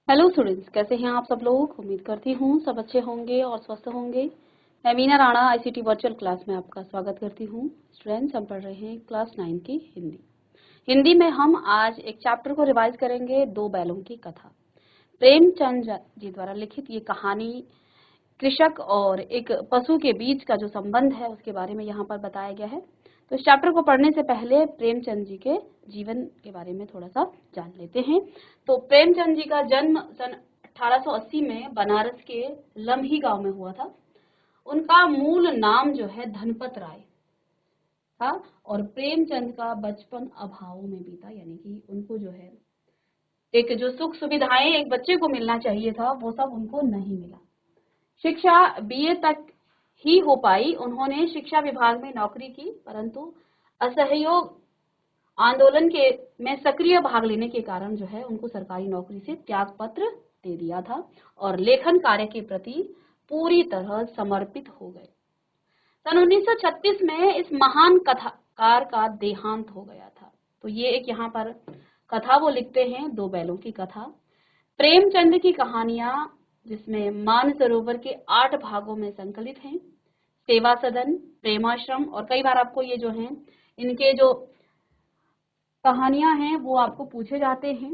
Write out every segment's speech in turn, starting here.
Hello students, कैसे हैं आप सब लोग। उम्मीद करती हूँ सब अच्छे होंगे और स्वस्थ होंगे। मैं Meena Rana ICT virtual class में आपका स्वागत करती हूँ। स्टूडेंट्स, हम पढ़ रहे हैं क्लास 9 की हिंदी में हम आज एक चैप्टर को रिवाइज करेंगे, दो बैलों की कथा। प्रेमचंद जी द्वारा लिखित ये कहानी कृषक और एक पशु के बीच का जो संबंध है उसके बारे में यहाँ पर बताया गया है। तो इस चैप्टर को पढ़ने से पहले प्रेमचंद जी के जीवन के बारे में थोड़ा सा जान लेते हैं। तो प्रेमचंद जी का जन्म सन 1880 में बनारस के लम्ही गांव में हुआ था। उनका मूल नाम जो है धनपत राय था और प्रेमचंद का बचपन अभावों में बीता, यानी कि उनको जो है एक जो सुख सुविधाएं एक बच्चे को मिलना चाहिए था वो सब उनको नहीं मिला। शिक्षा बीए तक ही हो पाई। उन्होंने शिक्षा विभाग में नौकरी की, परंतु असहयोग आंदोलन के में सक्रिय भाग लेने के कारण जो है उनको सरकारी नौकरी से त्याग पत्र दे दिया था और लेखन कार्य के प्रति पूरी तरह समर्पित हो गए। सन 1936 में इस महान कथाकार का देहांत हो गया था। तो ये एक यहाँ पर कथा वो लिखते हैं, दो बैलों की कथा। प्रेमचंद की कहानियां जिसमें मानसरोवर के 8 भागों में संकलित हैं। सेवा सदन, प्रेमाश्रम, और कई बार आपको ये जो हैं इनके जो कहानियां हैं वो आपको पूछे जाते हैं।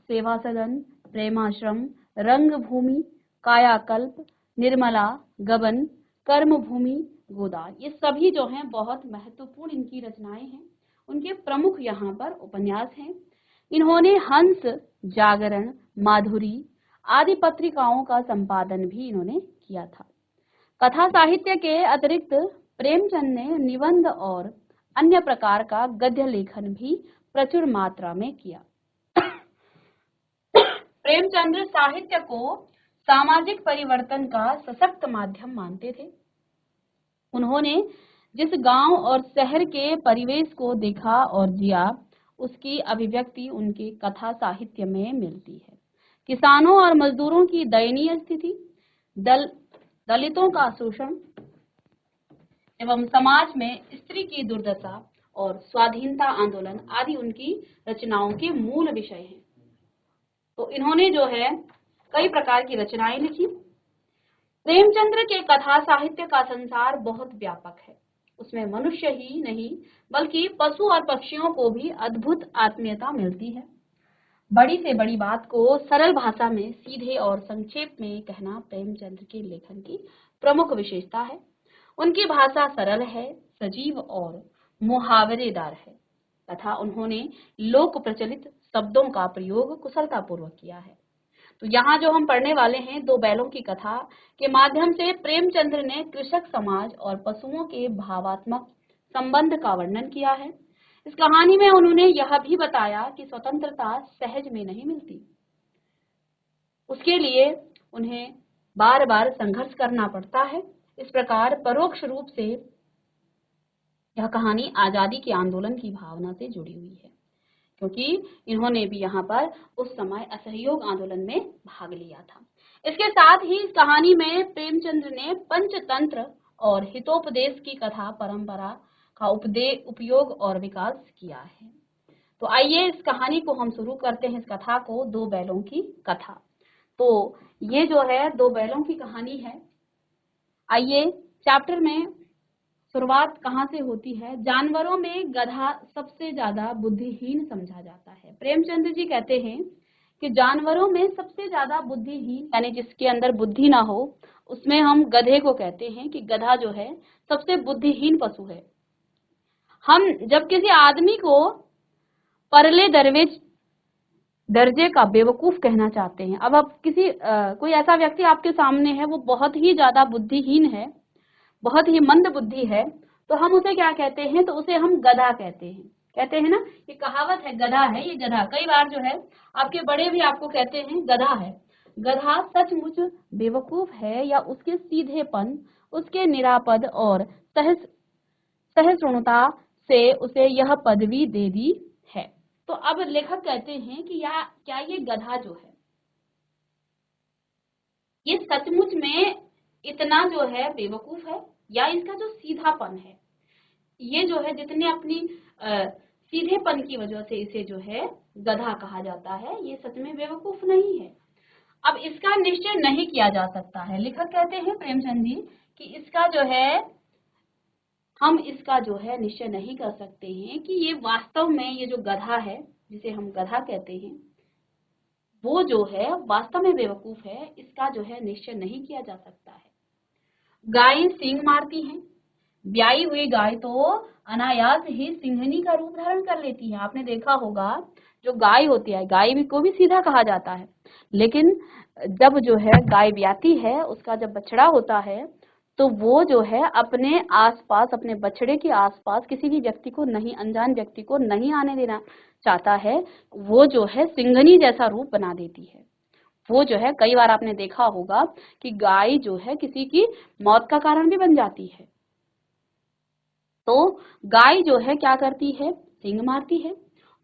सेवा सदन, प्रेमाश्रम, रंगभूमि, कायाकल्प, निर्मला, गबन, कर्मभूमि, गोदान, ये सभी जो हैं बहुत महत्वपूर्ण इनकी रचनाएं हैं। उनके प्रमुख यहाँ पर उपन्यास हैं। इन्होंने हंस, जागरण, माधुरी आदि पत्रिकाओं का संपादन भी इन्होंने किया था। कथा साहित्य के अतिरिक्त प्रेमचंद ने निबंध और अन्य प्रकार का गद्य लेखन भी प्रचुर मात्रा में किया। प्रेमचंद साहित्य को सामाजिक परिवर्तन का सशक्त माध्यम मानते थे। उन्होंने जिस गांव और शहर के परिवेश को देखा और जिया, उसकी अभिव्यक्ति उनके कथा साहित्य में मिलती है। किसानों और मजदूरों की दयनीय स्थिति, दलितों का शोषण एवं समाज में स्त्री की दुर्दशा और स्वाधीनता आंदोलन आदि उनकी रचनाओं के मूल विषय हैं। तो इन्होंने जो है कई प्रकार की रचनाएं लिखी। प्रेमचंद्र के कथा साहित्य का संसार बहुत व्यापक है। उसमें मनुष्य ही नहीं बल्कि पशु और पक्षियों को भी अद्भुत आत्मीयता मिलती है। बड़ी से बड़ी बात को सरल भाषा में सीधे और संक्षेप में कहना प्रेमचंद्र के लेखन की प्रमुख विशेषता है। उनकी भाषा सरल है, सजीव और मुहावरेदार है तथा उन्होंने लोक प्रचलित शब्दों का प्रयोग कुशलतापूर्वक किया है। तो यहाँ जो हम पढ़ने वाले हैं, दो बैलों की कथा के माध्यम से प्रेमचंद्र ने कृषक समाज और पशुओं के भावात्मक संबंध का वर्णन किया है। इस कहानी में उन्होंने यह भी बताया कि स्वतंत्रता सहज में नहीं मिलती, उसके लिए उन्हें बार बार संघर्ष करना पड़ता है। इस प्रकार परोक्ष रूप से यह कहानी आजादी के आंदोलन की भावना से जुड़ी हुई है, क्योंकि इन्होंने भी यहाँ पर उस समय असहयोग आंदोलन में भाग लिया था। इसके साथ ही इस कहानी में प्रेमचंद्र ने पंचतंत्र और हितोपदेश की कथा परंपरा का उपयोग और विकास किया है। तो आइए इस कहानी को हम शुरू करते हैं, इस कथा को, दो बैलों की कथा। तो ये जो है दो बैलों की कहानी है। आइए चैप्टर में शुरुआत कहाँ से होती है। जानवरों में गधा सबसे ज्यादा बुद्धिहीन समझा जाता है। प्रेमचंद्र जी कहते हैं कि जानवरों में सबसे ज्यादा बुद्धिहीन, यानी जिसके अंदर बुद्धि ना हो, उसमें हम गधे को कहते हैं कि गधा जो है सबसे बुद्धिहीन पशु है। हम जब किसी आदमी को परले दर्जे का बेवकूफ कहना चाहते हैं, अब आप किसी कोई ऐसा व्यक्ति आपके सामने है, वो बहुत ही ज्यादा बुद्धिहीन है, बहुत ही मंद बुद्धि है, तो हम उसे क्या कहते हैं, तो उसे हम गधा कहते हैं। कहते हैं ना, ये कहावत है, गधा है ये गधा। कई बार जो है आपके बड़े भी आपको कहते हैं गधा है। गधा सचमुच बेवकूफ है या उसके सीधेपन, उसके निरापद और सहिष्णुता से उसे यह पदवी दे दी है। तो अब लेखक कहते हैं कि क्या ये गधा जो है ये सचमुच में इतना जो है बेवकूफ है, या इसका जो सीधापन है, ये जो है जितने अपनी सीधेपन की वजह से इसे जो है गधा कहा जाता है, ये सच में बेवकूफ नहीं है। अब इसका निश्चय नहीं किया जा सकता है। लेखक कहते हैं प्रेमचंद जी कि इसका जो है हम इसका जो है निश्चय नहीं कर सकते हैं कि ये वास्तव में ये जो गधा है, जिसे हम गधा कहते हैं, वो जो है वास्तव में बेवकूफ है, इसका जो है निश्चय नहीं किया जा सकता है। गाय सींग मारती है, ब्याई हुई गाय तो अनायास ही सिंहनी का रूप धारण कर लेती है। आपने देखा होगा जो गाय होती है, गाय भी को भी सीधा कहा जाता है, लेकिन जब जो है गाय ब्याती है, उसका जब बछड़ा होता है तो वो जो है अपने आसपास, अपने बछड़े के आसपास किसी भी व्यक्ति को नहीं, अनजान व्यक्ति को नहीं आने देना चाहता है। वो जो है सिंहनी जैसा रूप बना देती है। वो जो है कई बार आपने देखा होगा कि गाय जो है किसी की मौत का कारण भी बन जाती है। तो गाय जो है क्या करती है, सींग मारती है,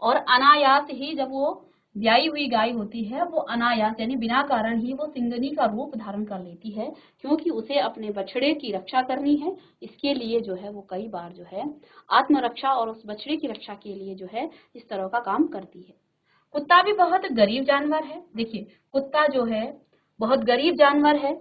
और अनायास ही जब वो ब्याई हुई गाय होती है, वो अनायास यानी बिना कारण ही वो सिंगनी का रूप धारण कर लेती है, क्योंकि उसे अपने बछड़े की रक्षा करनी है। इसके लिए जो है वो कई बार जो है आत्मरक्षा और उस बछड़े की रक्षा के लिए जो है इस तरह का काम करती है। कुत्ता भी बहुत गरीब जानवर है। देखिए, कुत्ता जो है बहुत गरीब जानवर है,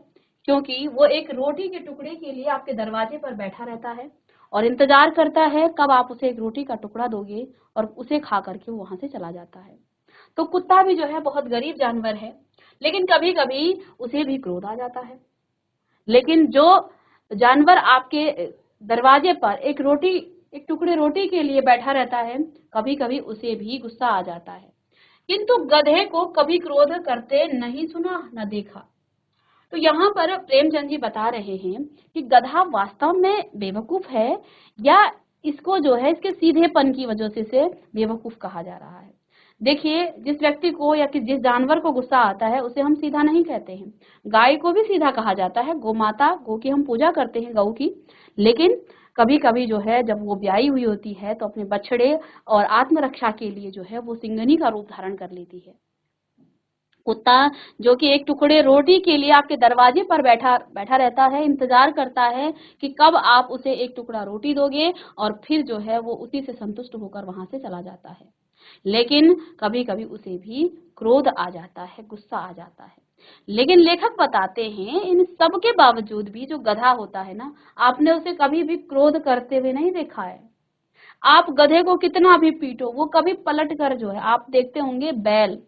क्योंकि वो एक रोटी के टुकड़े के लिए आपके दरवाजे पर बैठा रहता है और इंतजार करता है कब आप उसे एक रोटी का टुकड़ा दोगे, और उसे खा करके वो वहां से चला जाता है। तो कुत्ता भी जो है बहुत गरीब जानवर है, लेकिन कभी कभी उसे भी क्रोध आ जाता है। लेकिन जो जानवर आपके दरवाजे पर एक टुकड़े रोटी के लिए बैठा रहता है, कभी कभी उसे भी गुस्सा आ जाता है, किंतु गधे को कभी क्रोध करते नहीं सुना न देखा। तो यहाँ पर प्रेमचंद जी बता रहे हैं कि गधा वास्तव में बेवकूफ है, या इसको जो है इसके सीधेपन की वजह से बेवकूफ कहा जा रहा है। देखिए, जिस व्यक्ति को या कि जिस जानवर को गुस्सा आता है उसे हम सीधा नहीं कहते हैं। गाय को भी सीधा कहा जाता है, गौ माता, गौ की हम पूजा करते हैं, गौ की। लेकिन कभी कभी जो है जब वो ब्याई हुई होती है तो अपने बछड़े और आत्मरक्षा के लिए जो है वो सिंगनी का रूप धारण कर लेती है। कुत्ता जो कि एक टुकड़े रोटी के लिए आपके दरवाजे पर बैठा बैठा रहता है, इंतजार करता है कि कब आप उसे एक टुकड़ा रोटी दोगे, और फिर जो है वो उसी से संतुष्ट होकर वहां से चला जाता है। लेकिन कभी कभी उसे भी क्रोध आ जाता है, गुस्सा आ जाता है। लेकिन लेखक बताते हैं इन सब के बावजूद भी जो गधा होता है ना, आपने उसे कभी भी क्रोध करते हुए नहीं देखा है। आप गधे को कितना भी पीटो, वो कभी पलट कर जो है, आप देखते होंगे बैल,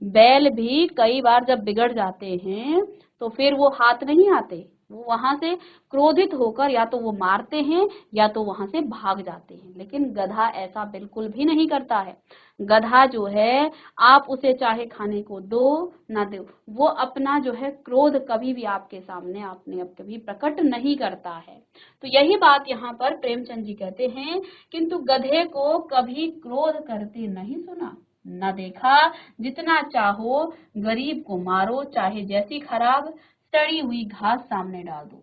बैल भी कई बार जब बिगड़ जाते हैं तो फिर वो हाथ नहीं आते, वो वहां से क्रोधित होकर या तो वो मारते हैं या तो वहां से भाग जाते हैं। लेकिन गधा ऐसा बिल्कुल भी नहीं करता है। गधा जो है आप उसे चाहे खाने को दो ना दो, वो अपना जो है क्रोध कभी भी आपके सामने आपने अब कभी प्रकट नहीं करता है। तो यही बात यहाँ पर प्रेमचंद जी कहते हैं, किंतु गधे को कभी क्रोध करते नहीं सुना न देखा। जितना चाहो गरीब को मारो, चाहे जैसी खराब सड़ी हुई घास सामने डाल दो,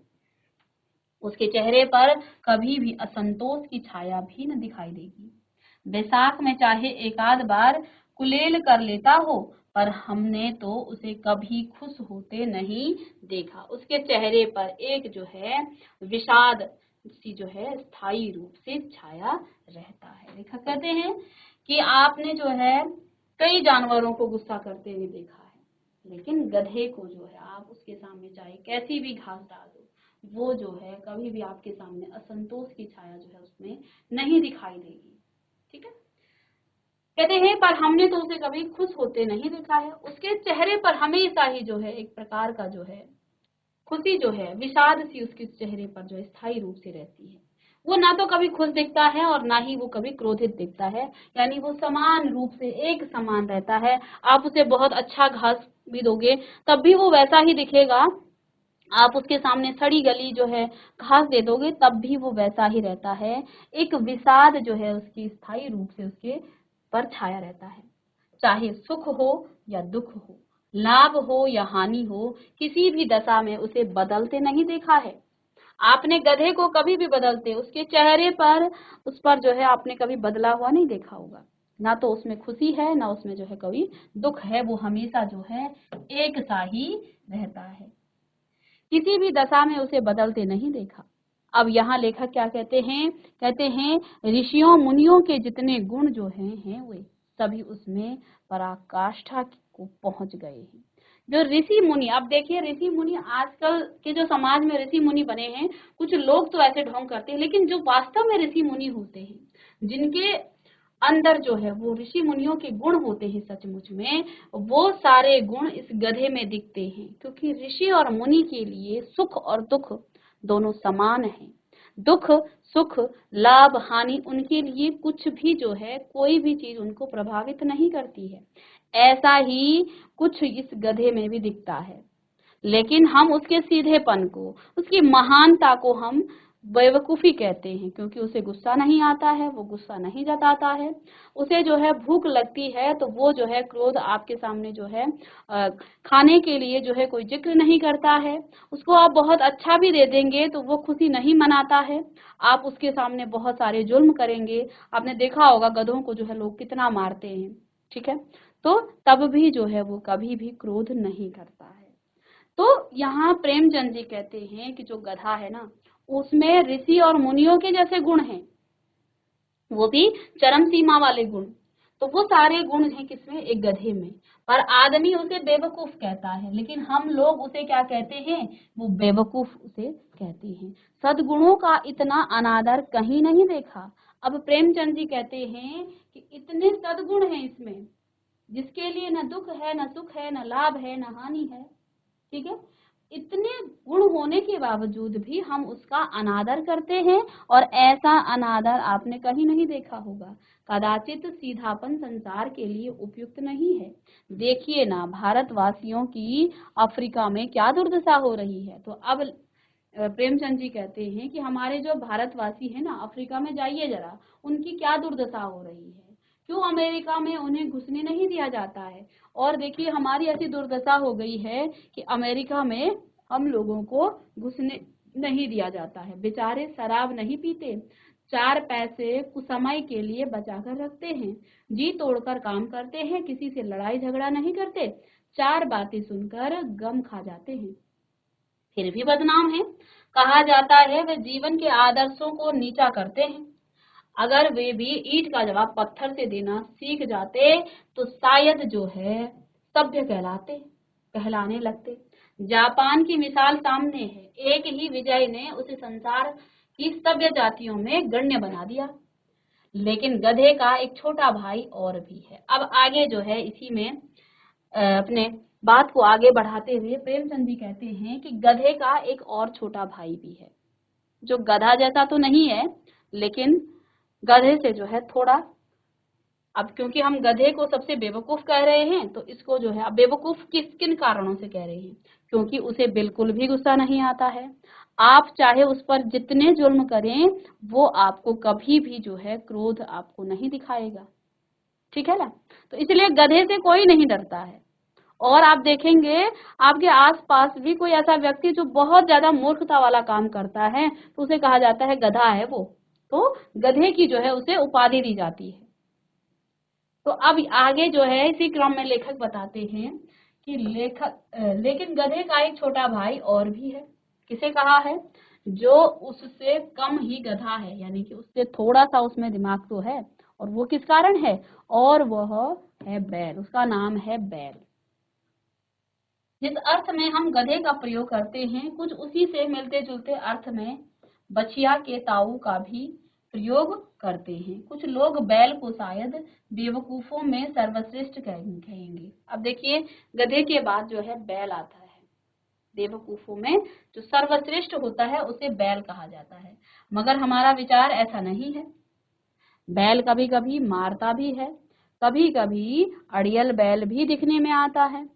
उसके चेहरे पर कभी भी असंतोष की छाया भी न दिखाई देगी। बैसाख में चाहे एक आध बार कुलेल कर लेता हो, पर हमने तो उसे कभी खुश होते नहीं देखा। उसके चेहरे पर एक जो है विषाद सी जो है स्थायी रूप से छाया रहता है। लेखक कहते हैं कि आपने जो है कई जानवरों को गुस्सा करते हुए देखा है, लेकिन गधे को जो है आप उसके सामने चाहे कैसी भी घास डाल दो, वो जो है कभी भी आपके सामने असंतोष की छाया जो है उसमें नहीं दिखाई देगी। ठीक है, कहते हैं पर हमने तो उसे कभी खुश होते नहीं देखा है। उसके चेहरे पर हमेशा ही जो है एक प्रकार का जो है खुशी जो है, विषाद सी उसके चेहरे पर जो है स्थायी रूप से रहती है। वो ना तो कभी खुश दिखता है और ना ही वो कभी क्रोधित दिखता है, यानी वो समान रूप से एक समान रहता है। आप उसे बहुत अच्छा घास भी दोगे तब भी वो वैसा ही दिखेगा, आप उसके सामने सड़ी गली जो है घास दे दोगे तब भी वो वैसा ही रहता है। एक विषाद जो है उसकी स्थायी रूप से उसके पर छाया रहता है। चाहे सुख हो या दुख हो, लाभ हो या हानि हो, किसी भी दशा में उसे बदलते नहीं देखा है। आपने गधे को कभी भी बदलते उसके चेहरे पर, उस पर जो है आपने कभी बदला हुआ नहीं देखा होगा। ना तो उसमें खुशी है, ना उसमें जो है कभी दुख है, वो हमेशा जो है एक सा ही रहता है। किसी भी दशा में उसे बदलते नहीं देखा। अब यहाँ लेखक क्या कहते हैं ऋषियों मुनियों के जितने गुण जो हैं वे सभी उसमें पराकाष्ठा को पहुंच गए हैं। जो ऋषि मुनि, अब देखिए ऋषि मुनि आजकल के जो समाज में ऋषि मुनि बने हैं, कुछ लोग तो ऐसे ढोंग करते हैं, लेकिन जो वास्तव में ऋषि मुनि होते हैं, जिनके अंदर जो है वो ऋषि मुनियों के गुण होते हैं सचमुच में, वो सारे गुण इस गधे में दिखते हैं। क्योंकि ऋषि और मुनि के लिए सुख और दुख दोनों समान हैं। दुख सुख लाभ हानि उनके लिए कुछ भी जो है, कोई भी चीज उनको प्रभावित नहीं करती है। ऐसा ही कुछ इस गधे में भी दिखता है, लेकिन हम उसके सीधेपन को, उसकी महानता को हम बेवकूफी कहते हैं, क्योंकि उसे गुस्सा नहीं आता है, वो गुस्सा नहीं जताता है। उसे जो है भूख लगती है तो वो जो है क्रोध आपके सामने जो है खाने के लिए जो है कोई जिक्र नहीं करता है। उसको आप बहुत अच्छा भी दे देंगे तो वो खुशी नहीं मनाता है। आप उसके सामने बहुत सारे जुल्म करेंगे, आपने देखा होगा गधों को जो है लोग कितना मारते हैं, ठीक है, तो तब भी जो है वो कभी भी क्रोध नहीं करता है। तो यहाँ प्रेमचंद जी कहते हैं कि जो गधा है ना, उसमें ऋषि और मुनियों के जैसे गुण हैं, वो भी चरम सीमा वाले गुण। तो वो सारे गुण हैं किसमें? एक गधे में। पर आदमी उसे बेवकूफ कहता है, लेकिन हम लोग उसे क्या कहते हैं? वो बेवकूफ उसे कहते हैं। सद्गुणों का इतना अनादर कहीं नहीं देखा। अब प्रेमचंद जी कहते हैं कि इतने सद्गुण हैं इसमें, जिसके लिए न दुख है, न सुख है, न लाभ है, न हानि है, ठीक है, इतने गुण होने के बावजूद भी हम उसका अनादर करते हैं। और ऐसा अनादर आपने कहीं नहीं देखा होगा। कदाचित सीधापन संसार के लिए उपयुक्त नहीं है। देखिए ना, भारतवासियों की अफ्रीका में क्या दुर्दशा हो रही है। तो अब प्रेमचंद जी कहते हैं कि हमारे जो भारतवासी है ना, अफ्रीका में जाइए जरा, उनकी क्या दुर्दशा हो रही है, क्यों अमेरिका में उन्हें घुसने नहीं दिया जाता है। और देखिए हमारी ऐसी दुर्दशा हो गई है कि अमेरिका में हम लोगों को घुसने नहीं दिया जाता है। बेचारे शराब नहीं पीते, 4 पैसे कुछ समय के लिए बचा कर रखते हैं, जी तोड़कर काम करते हैं, किसी से लड़ाई झगड़ा नहीं करते, 4 बातें सुनकर गम खा जाते हैं, फिर भी बदनाम है। कहा जाता है वे जीवन के आदर्शों को नीचा करते हैं। अगर वे भी ईंट का जवाब पत्थर से देना सीख जाते तो शायद जो है सभ्य कहलाने लगते। जापान की मिसाल सामने है। एक ही विजय ने उसे संसार की सभ्य जातियों में गण्य बना दिया। लेकिन गधे का एक छोटा भाई और भी है। अब आगे जो है इसी में अपने बात को आगे बढ़ाते हुए प्रेमचंद जी कहते हैं कि गधे का एक और छोटा भाई भी है, जो गधा जैसा तो नहीं है, लेकिन गधे से जो है थोड़ा, अब क्योंकि हम गधे को सबसे बेवकूफ कह रहे हैं तो इसको जो है, अब बेवकूफ किन कारणों से कह रहे हैं? क्योंकि उसे बिल्कुल भी गुस्सा नहीं आता है। आप चाहे उस पर जितने जुल्म करें, वो आपको कभी भी जो है क्रोध आपको नहीं दिखाएगा, ठीक है ना। तो इसलिए गधे से कोई नहीं डरता है। और आप देखेंगे आपके आसपास भी कोई ऐसा व्यक्ति जो बहुत ज्यादा मूर्खता वाला काम करता है तो उसे कहा जाता है गधा है वो, तो गधे की जो है उसे उपाधि दी जाती है। तो अब आगे जो है इसी क्रम में लेखक बताते हैं कि लेकिन गधे का एक छोटा भाई और भी है। किसे कहा है? जो उससे कम ही गधा है, यानी कि उससे थोड़ा सा उसमें दिमाग तो है। और वो किस कारण है? और वह है बैल। उसका नाम है बैल। जिस अर्थ में हम गधे का प्रयोग करते हैं, कुछ उसी से मिलते जुलते अर्थ में बछिया के ताऊ का भी प्रयोग करते हैं। कुछ लोग बैल को शायद बेवकूफों में सर्वश्रेष्ठ कहेंगे। अब देखिए गधे के बाद जो है बैल आता है। बेवकूफों में जो सर्वश्रेष्ठ होता है उसे बैल कहा जाता है। मगर हमारा विचार ऐसा नहीं है। बैल कभी कभी मारता भी है, कभी कभी अड़ियल बैल भी दिखने में आता है,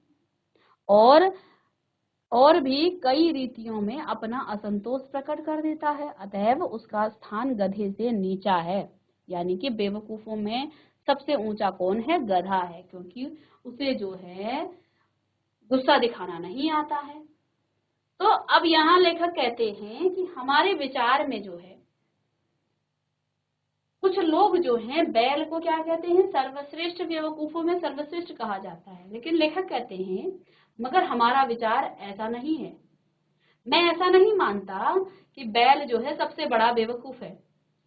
और भी कई रीतियों में अपना असंतोष प्रकट कर देता है। अतएव उसका स्थान गधे से नीचा है। यानी कि बेवकूफों में सबसे ऊंचा कौन है? गधा है, क्योंकि उसे जो है गुस्सा दिखाना नहीं आता है। तो अब यहाँ लेखक कहते हैं कि हमारे विचार में जो है कुछ लोग जो हैं बैल को क्या कहते हैं? सर्वश्रेष्ठ, बेवकूफों में सर्वश्रेष्ठ कहा जाता है। लेकिन लेखक कहते हैं मगर हमारा विचार ऐसा नहीं है। मैं ऐसा नहीं मानता कि बैल जो है सबसे बड़ा बेवकूफ है।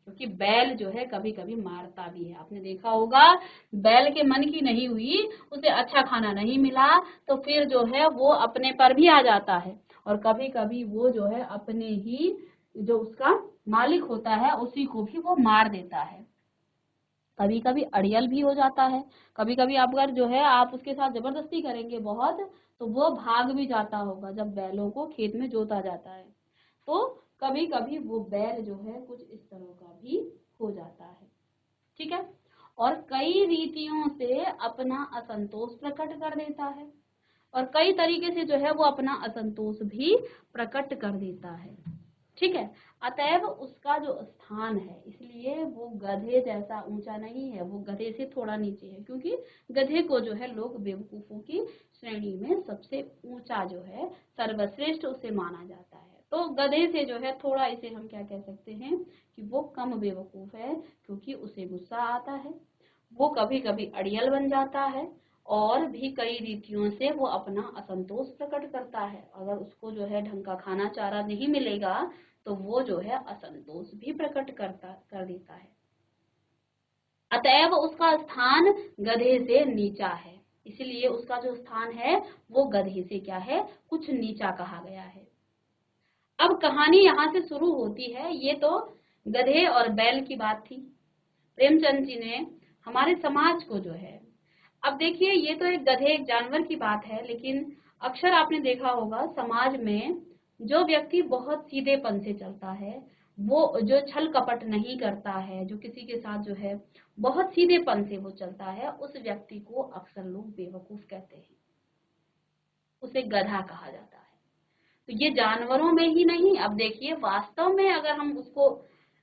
क्योंकि बैल जो है कभी कभी मारता भी है। आपने देखा होगा, बैल के मन की नहीं हुई, उसे अच्छा खाना नहीं मिला तो फिर जो है वो अपने पर भी आ जाता है, और कभी कभी वो जो है अपने ही जो उसका मालिक होता है उसी को भी वो मार देता है। कभी कभी अड़ियल भी हो जाता है। कभी कभी आप अगर जो है आप उसके साथ जबरदस्ती करेंगे बहुत, तो वो भाग भी जाता होगा जब बैलों को खेत में जोता जाता है। तो कभी कभी वो बैल जो है कुछ इस तरह का भी हो जाता है। ठीक है। और कई रीतियों से अपना असंतोष प्रकट कर देता है, और कई तरीके से जो है वो अपना असंतोष भी प्रकट कर देता है। ठीक है। अतएव उसका जो स्थान है, इसलिए वो गधे जैसा ऊंचा नहीं है, वो गधे से थोड़ा नीचे है, क्योंकि गधे को जो है लोग बेवकूफों की श्रेणी में सबसे ऊंचा जो है, सर्वश्रेष्ठ उसे माना जाता है। तो गधे से जो है थोड़ा इसे हम क्या कह सकते हैं कि वो कम बेवकूफ है, क्योंकि उसे गुस्सा आता है, वो कभी कभी अड़ियल बन जाता है, और भी कई रीतियों से वो अपना असंतोष प्रकट करता है। अगर उसको जो है ढंग का खाना चारा नहीं मिलेगा तो वो जो है असंतोष भी प्रकट कर देता है। अतएव उसका स्थान गधे से नीचा है, इसलिए उसका जो स्थान है वो गधे से क्या है, कुछ नीचा कहा गया है। अब कहानी यहाँ से शुरू होती है। ये तो गधे और बैल की बात थी। प्रेमचंद जी ने हमारे समाज को जो है, अब देखिए ये तो एक गधे एक जानवर की बात है, लेकिन अक्सर आपने देखा होगा समाज में जो व्यक्ति बहुत सीधेपन से चलता है, वो जो छल कपट नहीं करता है, जो किसी के साथ जो है बहुत सीधेपन से वो चलता है, उस व्यक्ति को अक्सर लोग बेवकूफ कहते हैं, उसे गधा कहा जाता है। तो ये जानवरों में ही नहीं, अब देखिए वास्तव में अगर हम उसको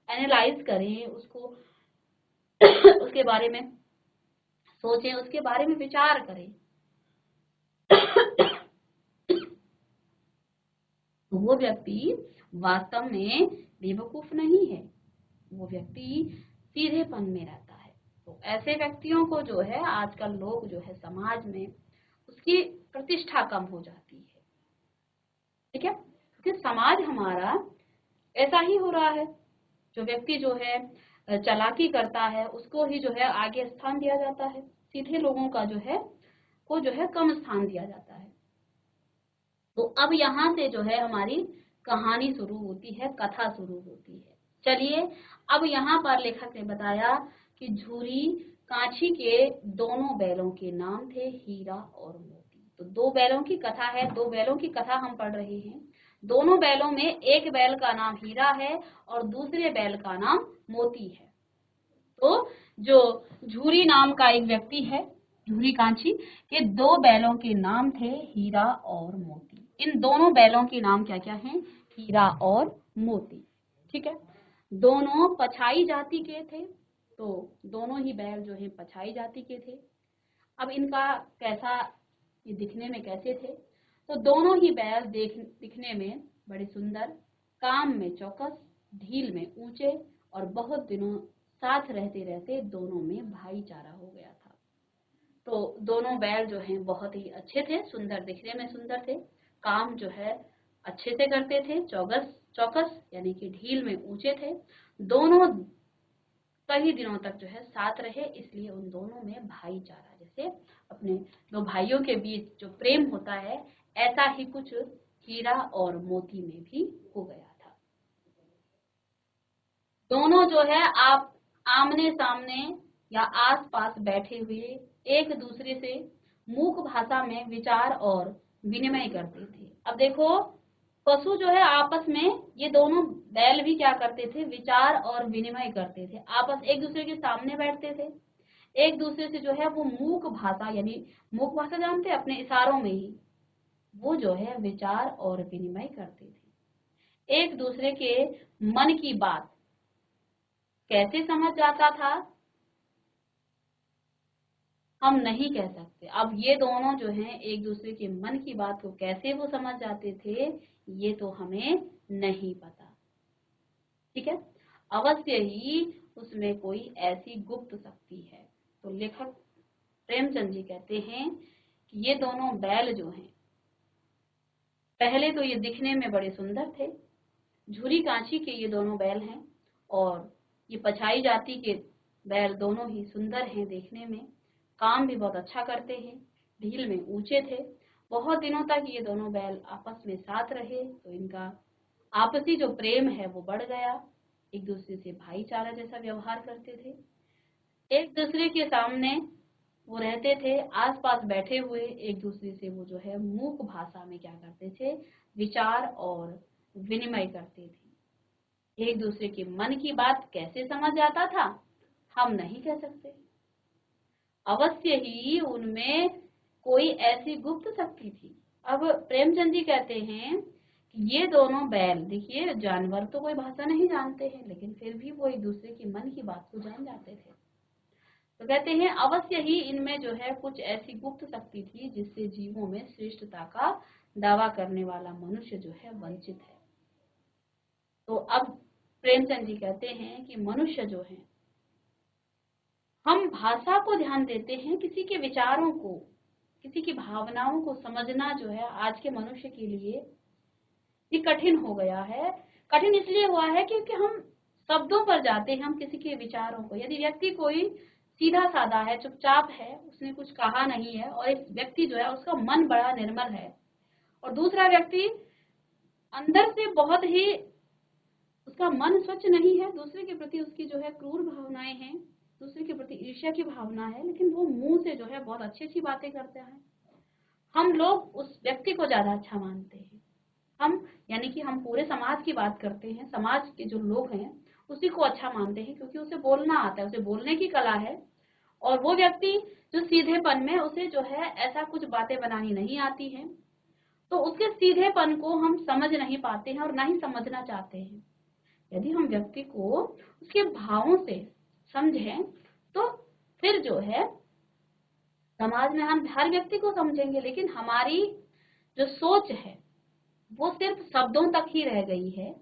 एनालाइज करें, उसको उसके बारे में सोचें, उसके बारे में विचार करें, तो वो व्यक्ति वास्तव में बेवकूफ नहीं है, वो व्यक्ति सीधेपन में रहता है। तो ऐसे व्यक्तियों को जो है आजकल लोग जो है समाज में उसकी प्रतिष्ठा कम हो जाती है। ठीक है। क्योंकि समाज हमारा ऐसा ही हो रहा है, जो व्यक्ति जो है चालाकी करता है उसको ही जो है आगे स्थान दिया जाता है, सीधे लोगों का जो है को जो है कम स्थान दिया जाता है। तो अब यहाँ से जो है हमारी कहानी शुरू होती है, कथा शुरू होती है। चलिए, अब यहाँ पर लेखक ने बताया कि झूरी कांची के दोनों बैलों के नाम थे हीरा और मोती। तो दो बैलों की कथा है, दो बैलों की कथा हम पढ़ रहे हैं। दोनों बैलों में एक बैल का नाम हीरा है और दूसरे बैल का नाम मोती है। तो जो झूरी नाम का एक व्यक्ति है, झूरी कांची के दो बैलों के नाम थे हीरा और मोती। इन दोनों बैलों के नाम क्या क्या हैं? हीरा और मोती। ठीक है। दोनों पछाई जाति के थे, तो दोनों ही बैल जो है पछाई जाति के थे। अब इनका कैसा, ये दिखने में कैसे थे? तो दोनों ही बैल दिखने में बड़े सुंदर, काम में चौकस, ढील में ऊंचे, और बहुत दिनों साथ रहते रहते दोनों में भाईचारा हो गया था। तो दोनों बैल जो हैं बहुत ही अच्छे थे, सुंदर, दिखने में सुंदर थे, काम जो है अच्छे से करते थे, चौकस यानी कि ढील में ऊंचे थे। दोनों कई दिनों तक जो है साथ रहे, इसलिए उन दोनों में भाईचारा, जैसे अपने दो भाइयों के बीच जो प्रेम होता है, ऐसा ही कुछ हीरा और मोती में भी हो गया था। दोनों जो है आप आमने सामने या आस पास बैठे हुए एक दूसरे से मूक भाषा में विचार और विनिमय करते थे। अब देखो, पशु जो है आपस में, ये दोनों बैल भी क्या करते थे? विचार और विनिमय करते थे, आपस एक दूसरे के सामने बैठते थे, एक दूसरे से जो है वो मूक भाषा, यानी मूक भाषा जानते हैं, अपने इशारों में ही वो जो है विचार और विनिमय करते थे। एक दूसरे के मन की बात कैसे समझ जाता था हम नहीं कह सकते। अब ये दोनों जो हैं एक दूसरे के मन की बात को कैसे वो समझ जाते थे, ये तो हमें नहीं पता। ठीक है। अवश्य ही उसमें कोई ऐसी गुप्त शक्ति है। तो लेखक प्रेमचंद जी कहते हैं कि ये दोनों बैल जो हैं, पहले तो ये दिखने में बड़े सुंदर थे, झूरी कांची के ये दोनों बैल हैं, और ये पछाई जाति के बैल दोनों ही सुंदर हैं देखने में, काम भी बहुत अच्छा करते हैं, ढील में ऊंचे थे। बहुत दिनों तक ये दोनों बैल आपस में साथ रहे तो इनका आपसी जो प्रेम है वो बढ़ गया। एक दूसरे से भाईचारा जैसा व्यवहार करते थे, एक दूसरे के सामने वो रहते थे, आसपास बैठे हुए एक दूसरे से वो जो है मूक भाषा में क्या करते थे, विचार और विनिमय करते थे। एक दूसरे के मन की बात कैसे समझ आता था हम नहीं कह सकते, अवश्य ही उनमें कोई ऐसी गुप्त शक्ति थी। अब प्रेमचंद जी कहते हैं कि ये दोनों बैल, देखिए जानवर तो कोई भाषा नहीं जानते हैं लेकिन फिर भी वो एक दूसरे के मन की बात को जान जाते थे। तो कहते हैं अवश्य ही इनमें जो है कुछ ऐसी गुप्त शक्ति थी जिससे जीवों में श्रेष्ठता का दावा करने वाला मनुष्य जो है वंचित है। तो अब प्रेमचंद जी कहते हैं कि मनुष्य जो है, हम भाषा को ध्यान देते हैं, किसी के विचारों को, किसी की भावनाओं को समझना जो है आज के मनुष्य के लिए ये कठिन हो गया है। कठिन इसलिए हुआ है क्योंकि हम शब्दों पर जाते हैं, हम किसी के विचारों को, यदि व्यक्ति कोई सीधा साधा है, चुपचाप है, उसने कुछ कहा नहीं है और एक व्यक्ति जो है उसका मन बड़ा निर्मल है और दूसरा व्यक्ति अंदर से बहुत ही उसका मन स्वच्छ नहीं है, दूसरे के प्रति उसकी जो है क्रूर भावनाएं हैं, दूसरे के प्रति ईर्ष्या की भावना है, लेकिन वो मुंह से जो है बहुत अच्छी अच्छी बातें करते हैं, हम लोग उस व्यक्ति को ज्यादा अच्छा मानते हैं। हम यानी कि हम पूरे समाज की बात करते हैं, समाज के जो लोग हैं उसी को अच्छा मानते हैं क्योंकि उसे बोलना आता है, उसे बोलने की कला है। और वो व्यक्ति जो सीधेपन में, उसे जो है ऐसा कुछ बातें बनानी नहीं आती हैं, तो उसके सीधेपन को हम समझ नहीं पाते हैं और ना ही समझना चाहते हैं। यदि हम व्यक्ति को उसके भावों से समझें तो फिर जो है समाज में हम हर व्यक्ति को समझेंगे, लेकिन हमारी जो सोच है वो सिर्फ शब्दों तक ही रह गई है।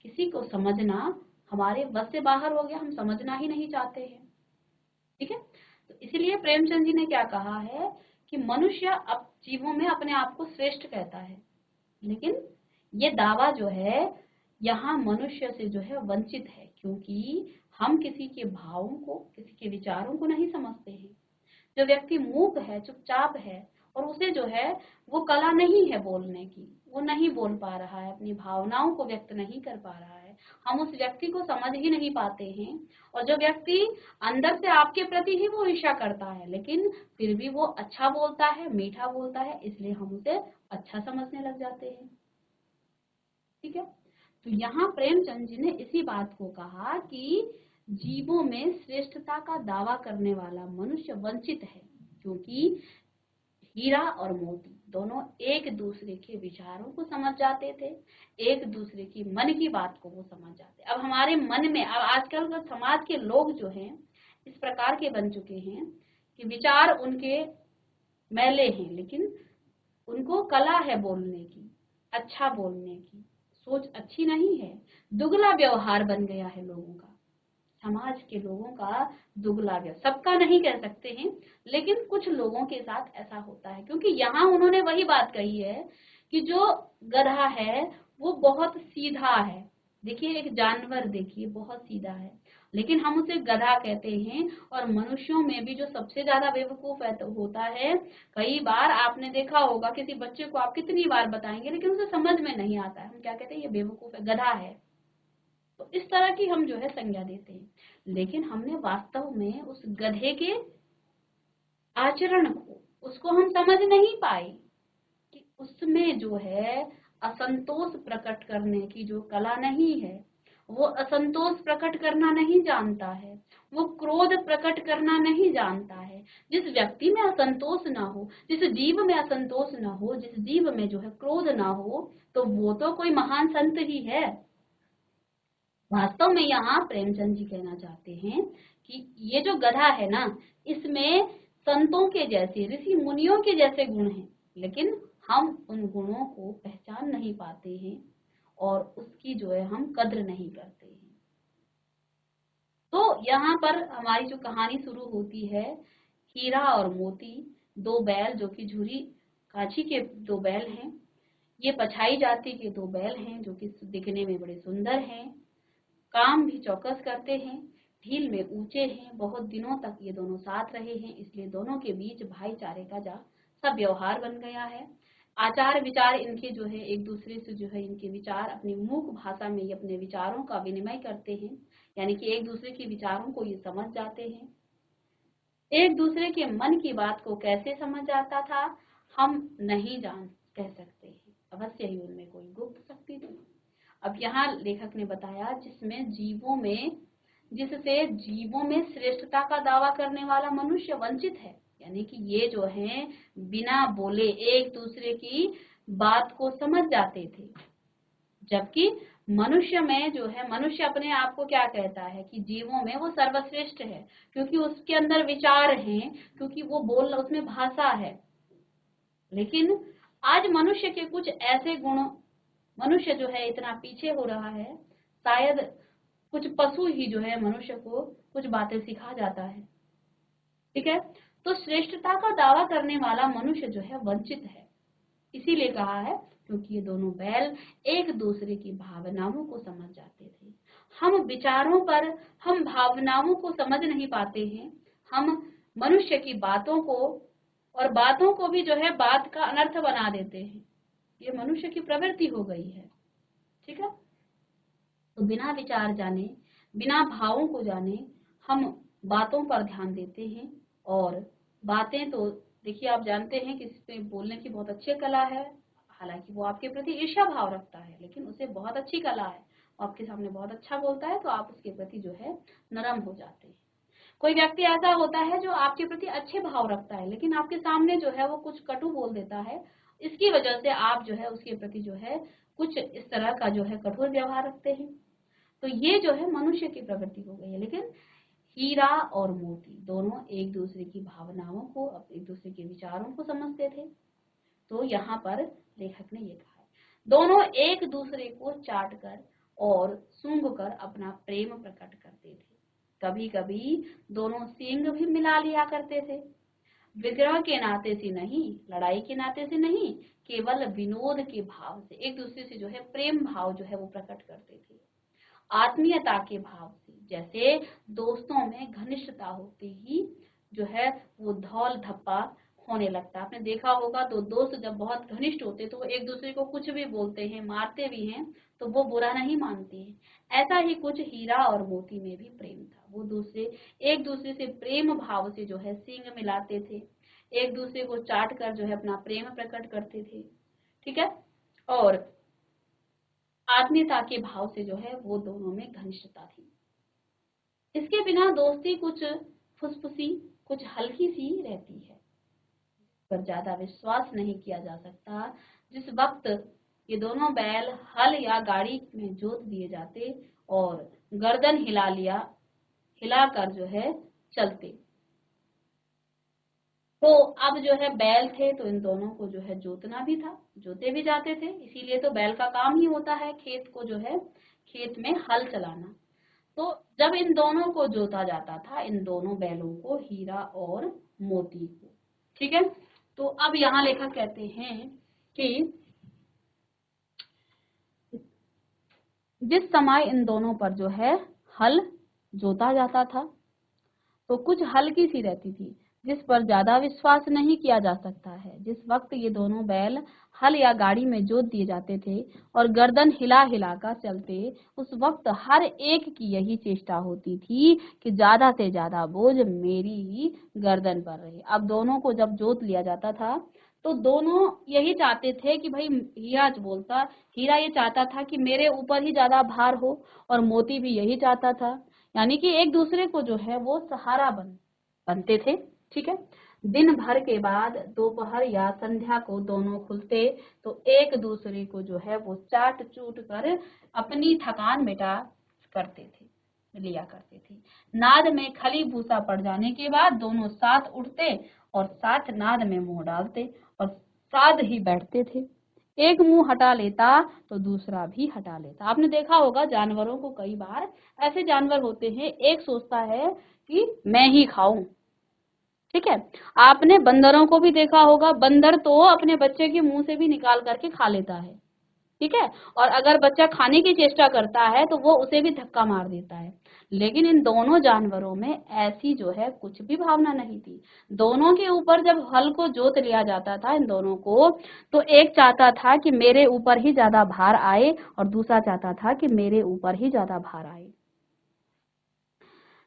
किसी को समझना हमारे बस से बाहर हो गया, हम समझना ही नहीं चाहते हैं। ठीक है, तो इसलिए प्रेमचंद जी ने क्या कहा है कि मनुष्य अब जीवों में अपने आप को श्रेष्ठ कहता है, लेकिन ये दावा जो है यहाँ मनुष्य से जो है वंचित है, क्योंकि हम किसी के भावों को, किसी के विचारों को नहीं समझते हैं। जो व्यक्ति मूक है, चुपचाप है और उसे जो है वो कला नहीं है बोलने की, वो नहीं बोल पा रहा है, अपनी भावनाओं को व्यक्त नहीं कर पा रहा है, हम उस व्यक्ति को समझ ही नहीं पाते हैं। और जो व्यक्ति अंदर से आपके प्रति ही वो ईर्ष्या करता है लेकिन फिर भी वो अच्छा बोलता है, मीठा बोलता है, इसलिए हम उसे अच्छा समझने लग जाते हैं। ठीक है, तो यहाँ प्रेमचंद जी ने इसी बात को कहा कि जीवों में श्रेष्ठता का दावा करने वाला मनुष्य वंचित है, क्योंकि हीरा और मोती दोनों एक दूसरे के विचारों को समझ जाते थे, एक दूसरे की मन की बात को वो समझ जाते। अब हमारे मन में, अब आजकल का समाज के लोग जो हैं इस प्रकार के बन चुके हैं कि विचार उनके मैले हैं, लेकिन उनको कला है बोलने की, अच्छा बोलने की, सोच अच्छी नहीं है, दुगला व्यवहार बन गया है लोगों का, समाज के लोगों का दुगला व्यवहार। सबका नहीं कह सकते हैं लेकिन कुछ लोगों के साथ ऐसा होता है, क्योंकि यहाँ उन्होंने वही बात कही है कि जो गधा है वो बहुत सीधा है। देखिए एक जानवर देखिए बहुत सीधा है, लेकिन हम उसे गधा कहते हैं। और मनुष्यों में भी जो सबसे ज्यादा बेवकूफ होता है, कई बार आपने देखा होगा किसी बच्चे को आप कितनी बार बताएंगे लेकिन उसे समझ में नहीं आता है, हम क्या कहते हैं, ये बेवकूफ है, गधा है। तो इस तरह की हम जो है संज्ञा देते हैं, लेकिन हमने वास्तव में उस गधे के आचरण को, उसको हम समझ नहीं पाए कि उसमें जो है असंतोष प्रकट करने की जो कला नहीं है, वो असंतोष प्रकट करना नहीं जानता है, वो क्रोध प्रकट करना नहीं जानता है। जिस व्यक्ति में असंतोष ना हो, जिस जीव में असंतोष ना हो, जिस जीव में जो है क्रोध ना हो, तो वो तो कोई महान संत ही है। वास्तव में यहाँ प्रेमचंद जी कहना चाहते हैं कि ये जो गधा है ना, इसमें संतों के जैसे, ऋषि मुनियों के जैसे गुण हैं, लेकिन हम उन गुणों को पहचान नहीं पाते हैं और उसकी जो है हम कद्र नहीं करते हैं। तो यहाँ पर हमारी जो कहानी शुरू होती है, हीरा और मोती, दो बैल जो कि झुरी काछी के दो बैल हैं, ये पछाई जाति के दो बैल हैं जो कि दिखने में बड़े सुंदर हैं, काम भी चौकस करते हैं, ढील में ऊंचे हैं, बहुत दिनों तक ये दोनों साथ रहे हैं, इसलिए दोनों के बीच भाईचारे का सब व्यवहार बन गया है। आचार विचार इनके जो है एक दूसरे से जो है इनके विचार अपनी मूक भाषा में ये अपने विचारों का विनिमय करते हैं, यानी कि एक दूसरे के विचारों को ये समझ जाते हैं। एक दूसरे के मन की बात को कैसे समझ जाता था हम नहीं जान कह सकते हैं, अवश्य ही उनमें कोई गुप्त शक्ति थी। अब यहाँ लेखक ने बताया जिससे जीवों में श्रेष्ठता का दावा करने वाला मनुष्य वंचित है, यानी कि ये जो है बिना बोले एक दूसरे की बात को समझ जाते थे, जबकि मनुष्य में जो है मनुष्य अपने आप को क्या कहता है कि जीवों में वो सर्वश्रेष्ठ है, क्योंकि उसके अंदर विचार हैं, क्योंकि वो बोल उसमें भाषा है। लेकिन आज मनुष्य के कुछ ऐसे गुण, मनुष्य जो है इतना पीछे हो रहा है, शायद कुछ पशु ही जो है मनुष्य को कुछ बातें सिखा जाता है। ठीक है, तो श्रेष्ठता का दावा करने वाला मनुष्य जो है वंचित है, इसीलिए कहा है क्योंकि ये दोनों बैल एक दूसरे की भावनाओं को समझ जाते थे। हम विचारों पर, हम भावनाओं को समझ नहीं पाते हैं, हम मनुष्य की बातों को भी जो है बात का अनर्थ बना देते हैं। ये मनुष्य की प्रवृत्ति हो गई है। ठीक है, तो बिना विचार जाने, बिना भावों को जाने हम बातों पर ध्यान देते हैं। और बातें तो देखिए, आप जानते हैं कि किसी बोलने की बहुत अच्छी कला है, हालांकि वो आपके प्रति ईर्ष्या भाव रखता है, लेकिन उसे बहुत अच्छी कला है, आपके सामने बहुत अच्छा बोलता है तो आप उसके प्रति जो है नरम हो जाते हैं। कोई व्यक्ति ऐसा होता है जो आपके प्रति अच्छे भाव रखता है, लेकिन आपके सामने जो है वो कुछ कटु बोल देता है, इसकी वजह से आप जो है उसके प्रति जो है कुछ इस तरह का जो है कठोर व्यवहार रखते हैं। तो ये जो है मनुष्य की प्रवृत्ति हो गई है। लेकिन हीरा और मोती दोनों एक दूसरे की भावनाओं को, एक दूसरे के विचारों को समझते थे। तो यहाँ पर लेखक ने ये कहा है, दोनों एक दूसरे को चाट कर और सूंघ कर अपना प्रेम प्रकट करते थे। कभी कभी दोनों सींग भी मिला लिया करते थे, विग्रह के नाते से नहीं, लड़ाई के नाते से नहीं, केवल विनोद के भाव से एक दूसरे से जो है प्रेम भाव जो है वो प्रकट करते थे। आत्मीयता के भाव से, जैसे दोस्तों में घनिष्ठता होते ही जो है वो धौल धप्पा होने लगता है। आपने देखा होगा दो दोस्त जब बहुत घनिष्ठ होते तो वो एक दूसरे को कुछ भी बोलते हैं, मारते भी हैं, तो वो बुरा नहीं मानते हैं। ऐसा ही कुछ हीरा और मोती में भी प्रेम था। वो एक दूसरे से प्रेम भाव से जो है सींग मिलाते थे, एक दूसरे को चाट कर जो है अपना प्रेम प्रकट करते थे। ठीक है, और आत्मीयता के भाव से जो है वो दोनों में घनिष्ठता थी। इसके बिना दोस्ती कुछ फुसफुसी, कुछ हल्की सी रहती है, पर ज्यादा विश्वास नहीं किया जा सकता। जिस वक्त ये दोनों बैल हल या गाड़ी में जोत दिए जाते और गर्दन हिलाकर जो है चलते, तो अब जो है बैल थे तो इन दोनों को जो है जोतना भी था, जोते भी जाते थे, इसीलिए तो बैल का काम ही होता है खेत को जो है खेत में हल चलाना। तो जब इन दोनों को जोता जाता था, इन दोनों बैलों को, हीरा और मोती को। ठीक है, तो अब यहाँ लेखक कहते हैं कि जिस समय इन दोनों पर जो है हल जोता जाता था तो कुछ हल्की सी रहती थी, जिस पर ज्यादा विश्वास नहीं किया जा सकता है। जिस वक्त ये दोनों बैल हल या गाड़ी में जोत दिए जाते थे और गर्दन हिला हिला कर चलते, उस वक्त हर एक की यही चेष्टा होती थी कि ज्यादा से ज्यादा बोझ मेरी ही गर्दन पर रहे। अब दोनों को जब जोत लिया जाता था तो दोनों यही चाहते थे कि भाई हीरा ये चाहता था कि मेरे ऊपर ही ज्यादा भार हो, और मोती भी यही चाहता था, यानी कि एक दूसरे को जो है वो सहारा बनते थे। ठीक है, दिन भर के बाद दोपहर या संध्या को दोनों खुलते तो एक दूसरे को जो है वो चाट चूट कर अपनी थकान मिटा लिया करते थे। नाद में खली भूसा पड़ जाने के बाद दोनों साथ उठते और साथ नाद में मुंह डालते और साथ ही बैठते थे। एक मुंह हटा लेता तो दूसरा भी हटा लेता। आपने देखा होगा जानवरों को, कई बार ऐसे जानवर होते हैं, एक सोचता है कि मैं ही खाऊं। ठीक है, आपने बंदरों को भी देखा होगा, बंदर तो अपने बच्चे के मुंह से भी निकाल करके खा लेता है। ठीक है। और अगर बच्चा खाने की चेष्टा करता है तो वो उसे भी धक्का मार देता है। लेकिन इन दोनों जानवरों में ऐसी जो है कुछ भी भावना नहीं थी। दोनों के ऊपर जब हल को जोत लिया जाता था इन दोनों को, तो एक चाहता था कि मेरे ऊपर ही ज्यादा भार आए और दूसरा चाहता था कि मेरे ऊपर ही ज्यादा भार आए।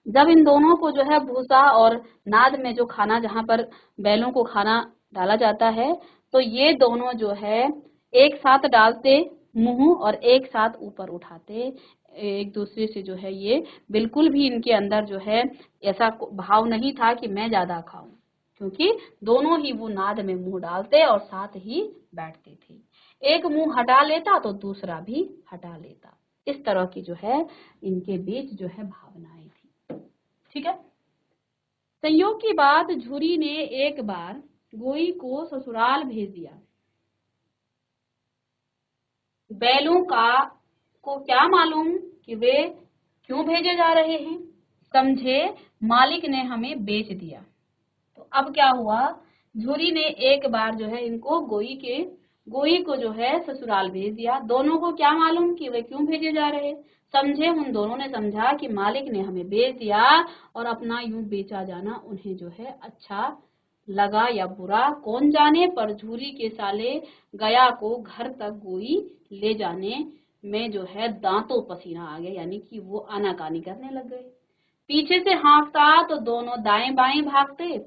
जब इन दोनों को जो है भूसा और नाद में जो खाना, जहां पर बैलों को खाना डाला जाता है, तो ये दोनों जो है एक साथ डालते मुंह और एक साथ ऊपर उठाते। एक दूसरे से जो है ये बिल्कुल भी इनके अंदर जो है ऐसा भाव नहीं था कि मैं ज्यादा खाऊं, क्योंकि दोनों ही वो नाद में मुंह डालते और साथ ही बैठते थे। एक मुंह हटा लेता तो दूसरा भी हटा लेता। इस तरह की जो है इनके बीच जो है भावनाएं थी। ठीक है। संयोग की बात, झुरी ने एक बार गोई को ससुराल भेज दिया। बैलों का को क्या मालूम कि वे क्यों भेजे जा रहे हैं, समझे मालिक ने हमें बेच दिया। तो अब क्या हुआ, झुरी ने एक बार जो है इनको गोई को जो है ससुराल भेज दिया। दोनों को क्या मालूम कि वे क्यों भेजे जा रहे, समझे उन दोनों ने समझा कि मालिक ने हमें बेच दिया, और अपना यूं बेचा जाना उन्हें जो है अच्छा लगा या बुरा कौन जाने, पर झूरी के साले गया को घर तक गोई ले जाने में जो है दांतों पसीना आ गया, यानी कि वो आनाकानी करने लग गए। पीछे से हाँकता तो दोनों दाएं बाएं भागते,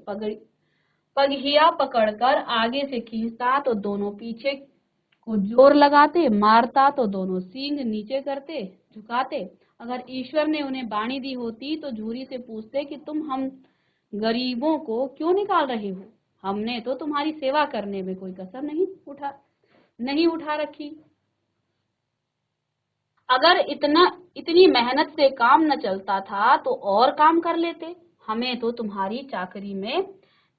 पगहिया पकड़कर आगे से खींचता तो दोनों पीछे को जोर लगाते, मारता तो दोनों सींग नीचे करते, झुकाते। अगर ईश्वर ने उन्हें बाणी दी होती तो झूरी से पूछते कि तुम हम गरीबों को क्यों निकाल रहे हो, हमने तो तुम्हारी सेवा करने में कोई कसर नहीं उठा रखी। अगर इतनी मेहनत से काम न चलता था तो और काम कर लेते, हमें तो तुम्हारी चाकरी में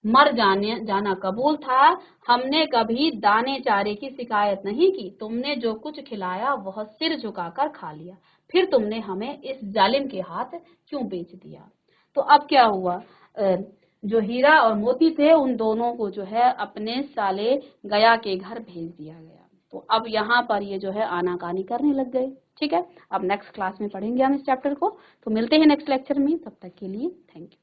मर जाना कबूल था। हमने कभी दाने चारे की शिकायत नहीं की, तुमने जो कुछ खिलाया वह सिर झुकाकर खा लिया, फिर तुमने हमें इस जालिम के हाथ क्यों बेच दिया। तो अब क्या हुआ, जो हीरा और मोती थे उन दोनों को जो है अपने साले गया के घर भेज दिया गया। तो अब यहाँ पर ये जो है आनाकानी करने लग गए। ठीक है, अब नेक्स्ट क्लास में पढ़ेंगे हम इस चैप्टर को। तो मिलते हैं नेक्स्ट लेक्चर में, तब तक के लिए थैंक यू।